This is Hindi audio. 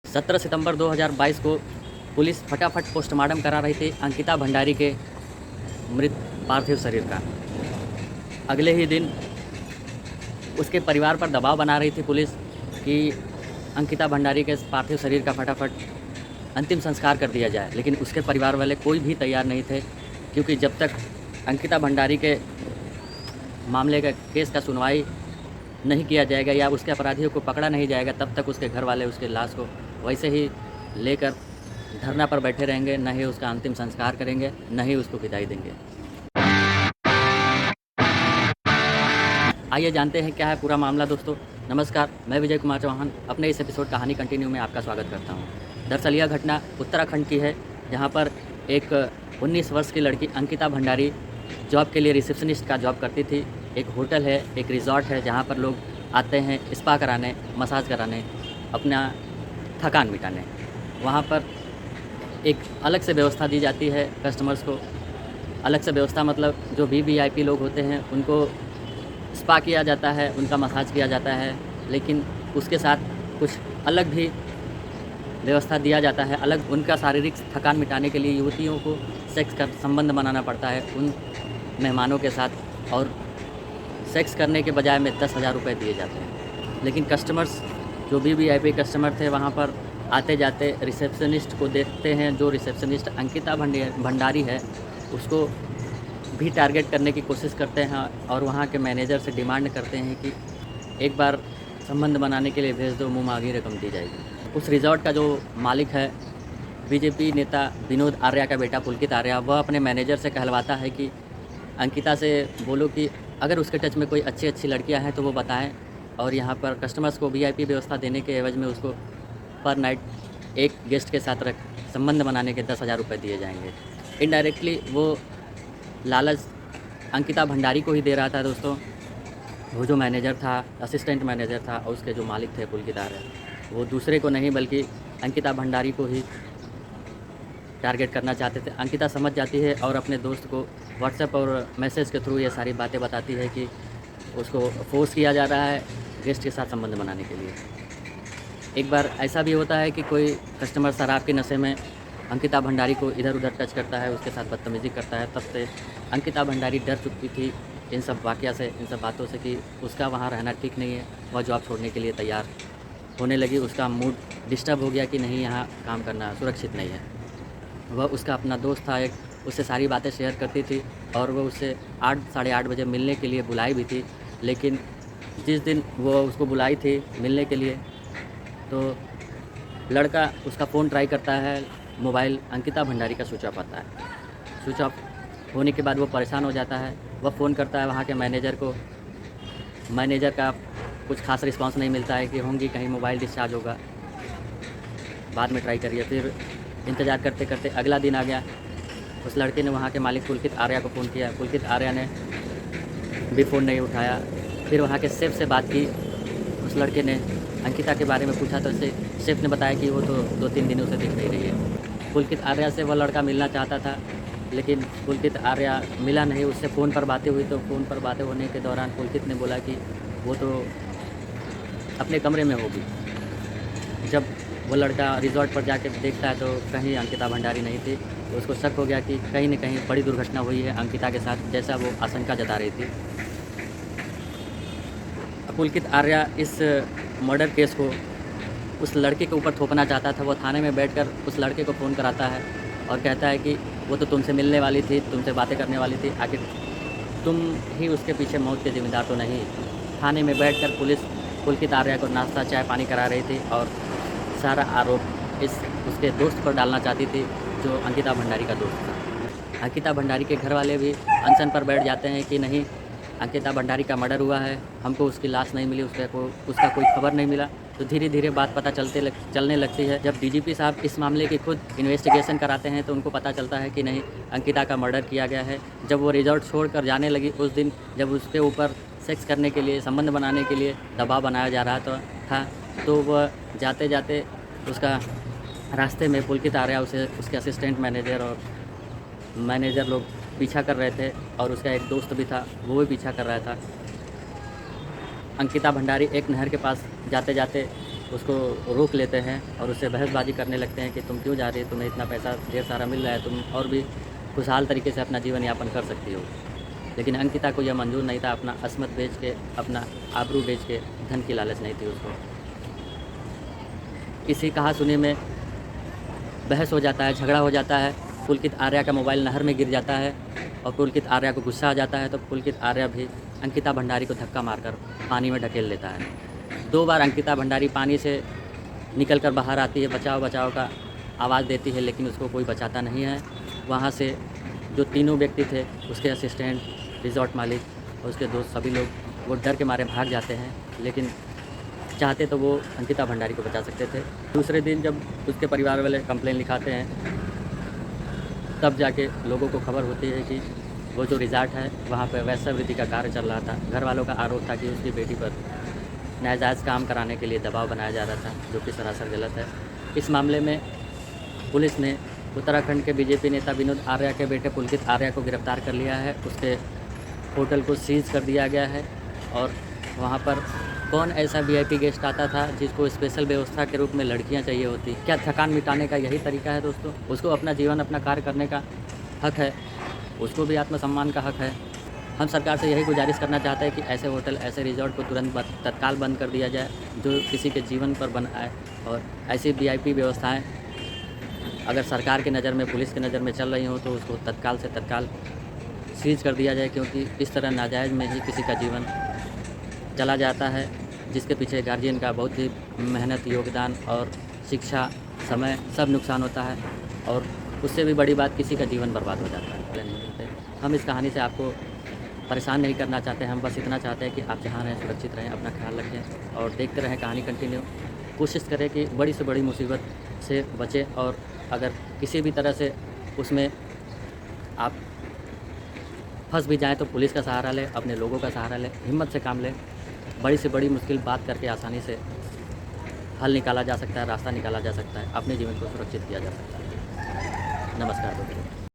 17 सितंबर 2022 को पुलिस फटाफट पोस्टमार्टम करा रही थी अंकिता भंडारी के मृत पार्थिव शरीर का। अगले ही दिन उसके परिवार पर दबाव बना रही थी पुलिस कि अंकिता भंडारी के पार्थिव शरीर का फटाफट अंतिम संस्कार कर दिया जाए, लेकिन उसके परिवार वाले कोई भी तैयार नहीं थे, क्योंकि जब तक अंकिता भंडारी के मामले का केस का सुनवाई नहीं किया जाएगा या उसके अपराधियों को पकड़ा नहीं जाएगा, तब तक उसके घर वाले उसके लाश को वैसे ही लेकर धरना पर बैठे रहेंगे, न ही उसका अंतिम संस्कार करेंगे, न ही उसको विदाई देंगे। आइए जानते हैं क्या है पूरा मामला दोस्तों। नमस्कार, मैं विजय कुमार चौहान अपने इस एपिसोड कहानी कंटिन्यू में आपका स्वागत करता हूं। दरअसल यह घटना उत्तराखंड की है, जहां पर एक 19 वर्ष की लड़की अंकिता भंडारी जॉब के लिए रिसेप्शनिस्ट का जॉब करती थी। एक होटल है, एक रिज़ॉर्ट है, जहाँ पर लोग आते हैं स्पा कराने, मसाज कराने, अपना थकान मिटाने। वहाँ पर एक अलग से व्यवस्था दी जाती है कस्टमर्स को। अलग से व्यवस्था मतलब जो वीवीआईपी लोग होते हैं उनको स्पा किया जाता है, उनका मसाज किया जाता है, लेकिन उसके साथ कुछ अलग भी व्यवस्था दिया जाता है। अलग उनका शारीरिक थकान मिटाने के लिए युवतियों को सेक्स का संबंध बनाना पड़ता है उन मेहमानों के साथ, और सेक्स करने के बजाय में 10,000 रुपये दिए जाते हैं। लेकिन कस्टमर्स जो वीवीआईपी कस्टमर थे वहाँ पर आते जाते रिसेप्शनिस्ट को देखते हैं। जो रिसेप्शनिस्ट अंकिता भंडारी है उसको भी टारगेट करने की कोशिश करते हैं और वहाँ के मैनेजर से डिमांड करते हैं कि एक बार संबंध बनाने के लिए भेज दो, मुँह मांगी रकम दी जाएगी। उस रिज़ॉर्ट का जो मालिक है बीजेपी नेता विनोद आर्या का बेटा पुलकित आर्या, वह अपने मैनेजर से कहलवाता है कि अंकिता से बोलो कि अगर उसके टच में कोई अच्छी लड़कियां हैं तो वो बताएं, और यहाँ पर कस्टमर्स को वीआईपी व्यवस्था देने के एवज में उसको पर नाइट एक गेस्ट के साथ रख संबंध बनाने के 10,000 रुपये दिए जाएंगे। इनडायरेक्टली वो लालच अंकिता भंडारी को ही दे रहा था दोस्तों। वो जो मैनेजर था, असिस्टेंट मैनेजर था, और उसके जो मालिक थे पुलकित आर्या, वो दूसरे को नहीं बल्कि अंकिता भंडारी को ही टारगेट करना चाहते थे। अंकिता समझ जाती है और अपने दोस्त को व्हाट्सएप और मैसेज के थ्रू ये सारी बातें बताती है कि उसको फोर्स किया जा रहा है गेस्ट के साथ संबंध बनाने के लिए। एक बार ऐसा भी होता है कि कोई कस्टमर शराब के नशे में अंकिता भंडारी को इधर उधर टच करता है, उसके साथ बदतमीज़ी करता है। तब से अंकिता भंडारी डर चुकी थी इन सब वाक़या से, इन सब बातों से कि उसका वहाँ रहना ठीक नहीं है। वह जॉब छोड़ने के लिए तैयार होने लगी। उसका मूड डिस्टर्ब हो गया कि नहीं, यहाँ काम करना सुरक्षित नहीं है। वह उसका अपना दोस्त था एक, उससे सारी बातें शेयर करती थी और वह उससे 8 साढ़े 8 बजे मिलने के लिए बुलाई भी थी। लेकिन जिस दिन वो उसको बुलाई थी मिलने के लिए, तो लड़का उसका फ़ोन ट्राई करता है, मोबाइल अंकिता भंडारी का स्विच ऑफ आता है। स्विच ऑफ होने के बाद वो परेशान हो जाता है। वह फ़ोन करता है वहाँ के मैनेजर को। मैनेजर का कुछ खास रिस्पांस नहीं मिलता है कि होंगी कहीं मोबाइल डिस्चार्ज होगा, बाद में ट्राई करिए। फिर इंतज़ार करते करते अगला दिन आ गया। उस लड़के ने वहाँ के मालिक पुलकित आर्या को फ़ोन किया। पुलकित आर्या ने भी फ़ोन नहीं उठाया। फिर वहाँ के शेफ़ से बात की। उस लड़के ने अंकिता के बारे में पूछा तो शेफ़ ने बताया कि वो तो 2-3 दिनों से दिख नहीं रही है। पुलकित आर्या से वह लड़का मिलना चाहता था, लेकिन पुलकित आर्या मिला नहीं। उससे फ़ोन पर बातें हुई, तो फ़ोन पर बातें होने के दौरान पुलकित ने बोला कि वो तो अपने कमरे में होगी। जब वो लड़का रिज़ॉर्ट पर जाके देखता है तो कहीं अंकिता भंडारी नहीं थी। तो उसको शक हो गया कि कहीं न कहीं बड़ी दुर्घटना हुई है अंकिता के साथ, जैसा वो आशंका जता रही थी। पुलकित आर्या इस मर्डर केस को उस लड़के के ऊपर थोपना चाहता था। वो थाने में बैठकर उस लड़के को फ़ोन कराता है और कहता है कि वो तो तुमसे मिलने वाली थी, तुमसे बातें करने वाली थी, आखिर तुम ही उसके पीछे मौत के ज़िम्मेदार तो नहीं। थाने में बैठकर पुलिस पुलकित आर्या को नाश्ता चाय पानी करा रही थी और सारा आरोप उसके दोस्त पर डालना चाहती थी, जो अंकिता भंडारी का दोस्त था। अंकिता भंडारी के घर वाले भी अनशन पर बैठ जाते हैं कि नहीं, अंकिता भंडारी का मर्डर हुआ है, हमको उसकी लाश नहीं मिली, उसका कोई खबर नहीं मिला। तो धीरे धीरे बात पता चलने लगती है। जब डीजीपी साहब इस मामले की खुद इन्वेस्टिगेशन कराते हैं तो उनको पता चलता है कि नहीं, अंकिता का मर्डर किया गया है। जब वो रिजॉर्ट छोड़कर जाने लगी उस दिन, जब उसके ऊपर सेक्स करने के लिए, संबंध बनाने के लिए दबाव बनाया जा रहा था, तो वह जाते जाते उसका रास्ते में पुलकित आर्या उसे उसके असिस्टेंट मैनेजर और मैनेजर लोग पीछा कर रहे थे, और उसका एक दोस्त भी था, वो भी पीछा कर रहा था। अंकिता भंडारी एक नहर के पास जाते जाते उसको रोक लेते हैं और उससे बहसबाजी करने लगते हैं कि तुम क्यों जा रही हो, तुम्हें इतना पैसा ढेर सारा मिल रहा है, तुम और भी खुशहाल तरीके से अपना जीवन यापन कर सकती हो। लेकिन अंकिता को यह मंजूर नहीं था, अपना अस्मत बेच के, अपना आबरू बेच के, धन की लालच नहीं थी उसको। इसी कहा-सुनी में बहस हो जाता है, झगड़ा हो जाता है। पुलकित आर्या का मोबाइल नहर में गिर जाता है और पुलकित आर्या को गुस्सा आ जाता है, तो पुलकित आर्या भी अंकिता भंडारी को धक्का मारकर पानी में ढकेल देता है। 2 बार अंकिता भंडारी पानी से निकल कर बाहर आती है, बचाओ बचाओ का आवाज़ देती है, लेकिन उसको कोई बचाता नहीं है। वहाँ से जो तीनों व्यक्ति थे, उसके असिस्टेंट, रिज़ॉर्ट मालिक और उसके दोस्त, सभी लोग वो डर के मारे भाग जाते हैं, लेकिन चाहते तो वो अंकिता भंडारी को बचा सकते थे। दूसरे दिन जब उसके परिवार वाले कंप्लेन लिखाते हैं, तब जाके लोगों को खबर होती है कि वो जो रिज़ॉर्ट है वहाँ पे वैश्यावृत्ति का कार्य चल रहा था। घर वालों का आरोप था कि उसकी बेटी पर नाजायज़ काम कराने के लिए दबाव बनाया जा रहा था, जो कि सरासर गलत है। इस मामले में पुलिस ने उत्तराखंड के बीजेपी नेता विनोद आर्या के बेटे पुलकित आर्या को गिरफ्तार कर लिया है। उसके होटल को सीज़ कर दिया गया है और वहाँ पर कौन ऐसा वीआईपी गेस्ट आता था जिसको स्पेशल व्यवस्था के रूप में लड़कियां चाहिए होती? क्या थकान मिटाने का यही तरीका है दोस्तों? उसको अपना जीवन, अपना कार्य करने का हक है, उसको भी आत्मसम्मान का हक है। हम सरकार से यही गुजारिश करना चाहते हैं कि ऐसे होटल, ऐसे रिज़ॉर्ट को तुरंत तत्काल बंद कर दिया जाए, जो किसी के जीवन पर बन आए। और ऐसी वीआईपी व्यवस्थाएँ अगर सरकार की नज़र में, पुलिस की नज़र में चल रही हों, तो उसको तत्काल से तत्काल सीज़ कर दिया जाए, क्योंकि इस तरह नाजायज़ में ही किसी का जीवन चला जाता है, जिसके पीछे गार्जियन का बहुत ही मेहनत, योगदान और शिक्षा, समय सब नुकसान होता है। और उससे भी बड़ी बात, किसी का जीवन बर्बाद हो जाता है। हम इस कहानी से आपको परेशान नहीं करना चाहते, हम बस इतना चाहते हैं कि आप जहाँ रहें सुरक्षित रहें, अपना ख्याल रखें और देखते रहें कहानी कंटिन्यू। कोशिश करें कि बड़ी से बड़ी मुसीबत से बचें, और अगर किसी भी तरह से उसमें आप फंस भी जाएँ तो पुलिस का सहारा लें, अपने लोगों का सहारा लें, हिम्मत से काम लें। बड़ी से बड़ी मुश्किल बात करके आसानी से हल निकाला जा सकता है, रास्ता निकाला जा सकता है, अपने जीवन को सुरक्षित किया जा सकता है। नमस्कार दोस्तों।